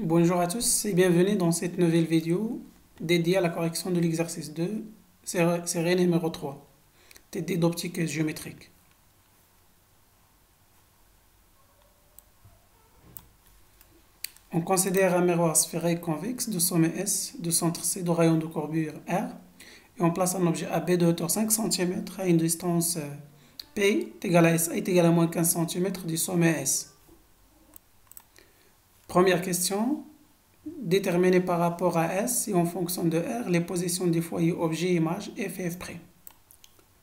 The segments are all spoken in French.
Bonjour à tous et bienvenue dans cette nouvelle vidéo dédiée à la correction de l'exercice 2, série numéro 3, TD d'optique géométrique. On considère un miroir sphérique convexe de sommet S, de centre C, de rayon de courbure R, et on place un objet AB de hauteur 5 cm à une distance P égale à SA est égale à moins 15 cm du sommet S. Première question. Déterminer par rapport à S et en fonction de R les positions des foyers objet image F et F'.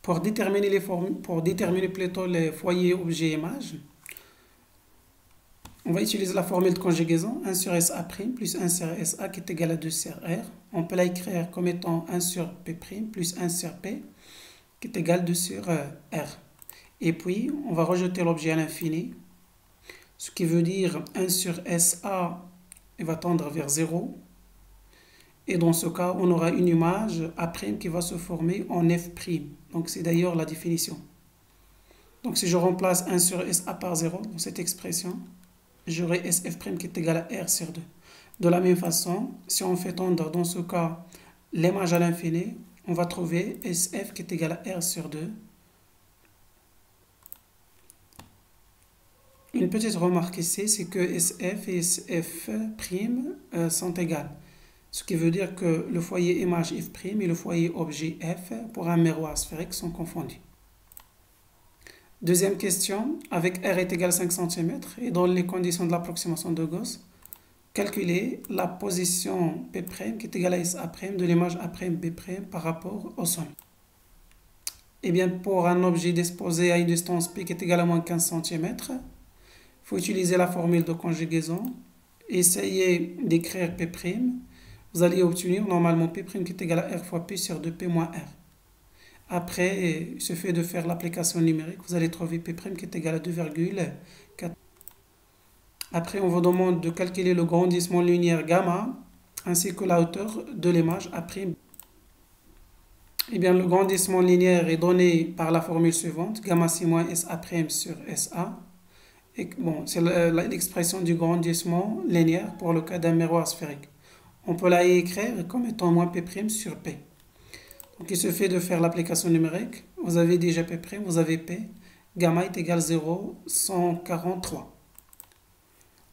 Pour déterminer plutôt les foyers objet image, on va utiliser la formule de conjugaison 1 sur SA' plus 1 sur SA qui est égal à 2 sur R. On peut l'écrire comme étant 1 sur P' plus 1 sur P qui est égal à 2 sur R. Et puis, on va rejeter l'objet à l'infini, ce qui veut dire 1 sur SA va tendre vers 0. Et dans ce cas, on aura une image A' qui va se former en F'. Donc c'est d'ailleurs la définition. Donc si je remplace 1 sur SA par 0 dans cette expression, j'aurai SF' qui est égal à R sur 2. De la même façon, si on fait tendre dans ce cas l'image à l'infini, on va trouver SF qui est égal à R sur 2. Une petite remarque ici, c'est que SF et SF' sont égales. Ce qui veut dire que le foyer image F' et le foyer objet F pour un miroir sphérique sont confondus. Deuxième question, avec R est égal à 5 cm et dans les conditions de l'approximation de Gauss, calculer la position P' qui est égale à SA' de l'image A'B' par rapport au sommet. Et bien pour un objet disposé à une distance P qui est égale à moins 15 cm, il faut utiliser la formule de conjugaison, essayer d'écrire P'. Vous allez obtenir normalement P' qui est égal à R fois P sur 2P moins R. Après, il suffit de faire l'application numérique. Vous allez trouver P' qui est égal à 2,4. Après, on vous demande de calculer le grandissement linéaire gamma ainsi que la hauteur de l'image A'. Eh bien, le grandissement linéaire est donné par la formule suivante, gamma C moins SA' sur SA. Et, bon, c'est l'expression du grandissement linéaire pour le cas d'un miroir sphérique. On peut la écrire comme étant moins P' sur P. Donc il suffit de faire l'application numérique. Vous avez déjà P', vous avez P. Gamma est égal à 0,143.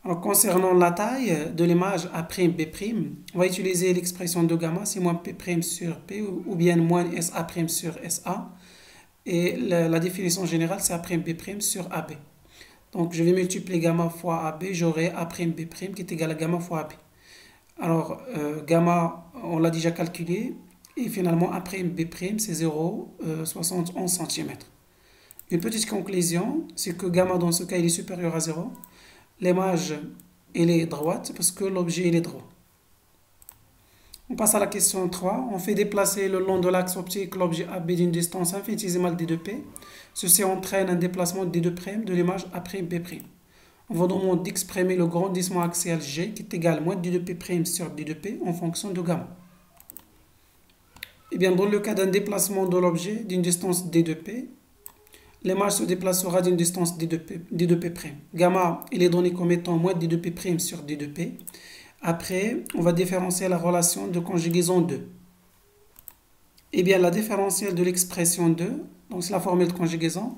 Alors concernant la taille de l'image A'B', on va utiliser l'expression de gamma, c'est moins P' sur P ou bien moins SA' sur SA. Et la définition générale, c'est A'B' sur AB. Donc je vais multiplier gamma fois AB, j'aurai A'B' qui est égal à gamma fois AB. Alors, gamma, on l'a déjà calculé, et finalement, A'B', c'est 0,71 cm. Une petite conclusion, c'est que gamma, dans ce cas, il est supérieur à 0. L'image, elle est droite, parce que l'objet, il est droit. On passe à la question 3. On fait déplacer le long de l'axe optique l'objet AB d'une distance infinitésimale d2P. Ceci entraîne un déplacement d2' de l'image A'B'. On vous demande d'exprimer le grandissement axial G qui est égal à moins d2P' sur d2P en fonction de gamma. Et bien, dans le cas d'un déplacement de l'objet d'une distance d2P, l'image se déplacera d'une distance d2P'. Gamma, il est donné comme étant moins d2P' sur d2P. Après, on va différencier la relation de conjugaison 2. Et bien, la différentielle de l'expression 2, donc c'est la formule de conjugaison,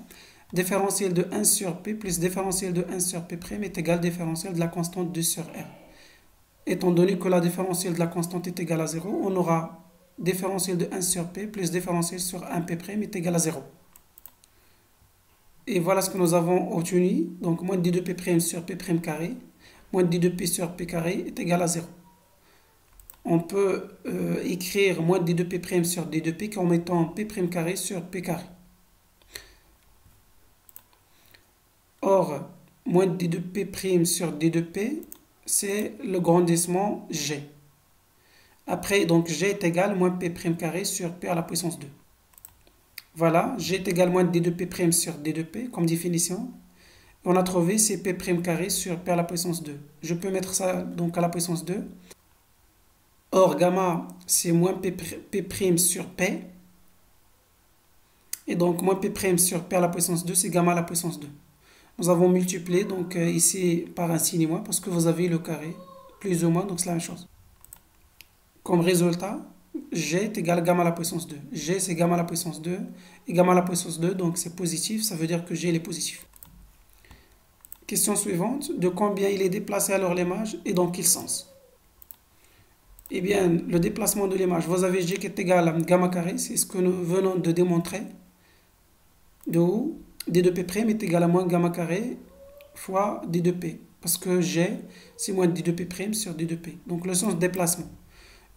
différentiel de 1 sur P plus différentiel de 1 sur P' est égal à différentiel de la constante 2 sur R. Étant donné que la différentielle de la constante est égale à 0, on aura différentiel de 1 sur P plus différentiel sur 1 P' est égal à 0. Et voilà ce que nous avons obtenu. Donc, moins d2P' sur P' carré, moins d2P sur P carré est égal à 0. On peut écrire moins d2P' sur d2P en mettant P' carré sur P carré. Or, moins d2P' sur d2P, c'est le grandissement G. Après, donc G est égal à moins P' carré sur P à la puissance 2. Voilà, G est égal à moins d2P' sur d2P comme définition. On a trouvé c'est P' carré sur P à la puissance 2. Je peux mettre ça donc à la puissance 2. Or, gamma, c'est moins P' sur P. Et donc, moins P' sur P à la puissance 2, c'est gamma à la puissance 2. Nous avons multiplié donc ici par un signe moins parce que vous avez le carré. plus ou moins, donc c'est la même chose. Comme résultat, G est égal à gamma à la puissance 2. G c'est gamma à la puissance 2, et gamma à la puissance 2, donc c'est positif, ça veut dire que G il est positif. Question suivante, de combien il est déplacé alors l'image et dans quel sens? Eh bien, le déplacement de l'image, vous avez G qui est égal à gamma carré, c'est ce que nous venons de démontrer. De où d de P' est égal à moins gamma carré fois d de P. Parce que G, c'est moins d de P' sur d de P. Donc le sens de déplacement.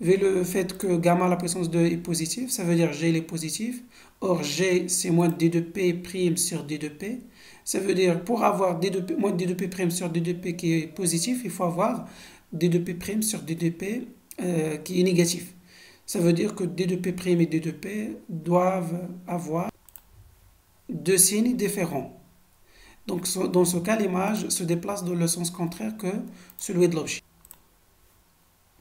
Vu le fait que gamma à la puissance 2 est positif, ça veut dire G il est positif. Or, G c'est moins d de P' sur d de P. Ça veut dire pour avoir moins d de P' sur d de P qui est positif, il faut avoir d de P' sur d de P qui est négatif. Ça veut dire que d de P' et d de P doivent avoir deux signes différents. Donc dans ce cas, l'image se déplace dans le sens contraire que celui de l'objet.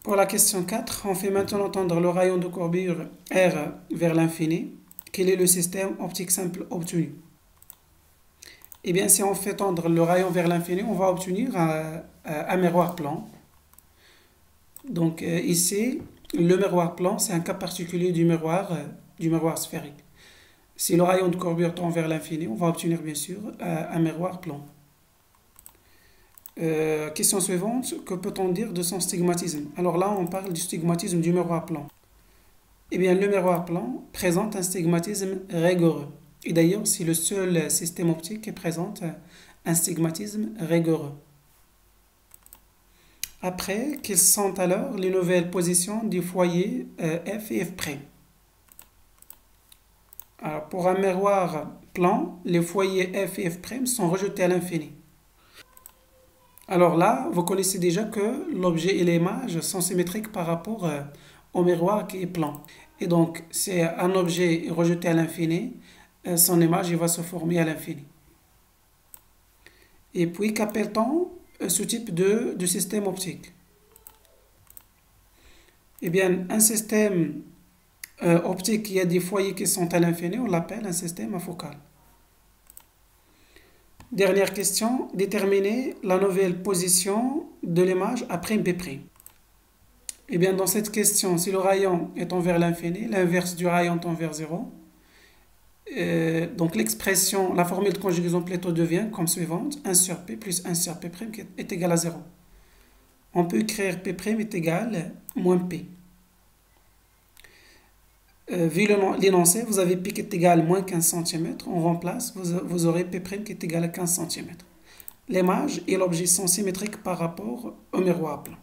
Pour la question 4, on fait maintenant tendre le rayon de courbure R vers l'infini. Quel est le système optique simple obtenu? Eh bien, si on fait tendre le rayon vers l'infini, on va obtenir un miroir plan. Donc ici, le miroir plan, c'est un cas particulier du miroir sphérique. Si le rayon de courbure tend vers l'infini, on va obtenir bien sûr un miroir plan. Question suivante, que peut-on dire de son stigmatisme? Alors là, on parle du stigmatisme du miroir plan. Eh bien, le miroir plan présente un stigmatisme rigoureux. Et d'ailleurs, c'est le seul système optique qui présente un stigmatisme rigoureux. Après, quelles sont alors les nouvelles positions du foyer F et F'? Alors, pour un miroir plan, les foyers F et F' sont rejetés à l'infini. Alors là, vous connaissez déjà que l'objet et l'image sont symétriques par rapport au miroir qui est plan. Et donc, c'est un objet rejeté à l'infini, son image va se former à l'infini. Et puis, qu'appelle-t-on ce type de système optique? Eh bien, un système optique qui a des foyers qui sont à l'infini, on l'appelle un système afocal. Dernière question, déterminer la nouvelle position de l'image après B'. Eh bien, dans cette question, si le rayon est vers l'infini, l'inverse du rayon tend vers 0. Donc l'expression, la formule de conjugaison plutôt devient comme suivante, 1 sur P plus 1 sur P' qui est égal à 0. On peut écrire P' est égal à moins P. Vu l'énoncé, vous avez P qui est égal à moins 15 cm. On remplace, vous aurez P' qui est égal à 15 cm. L'image et l'objet sont symétriques par rapport au miroir plan.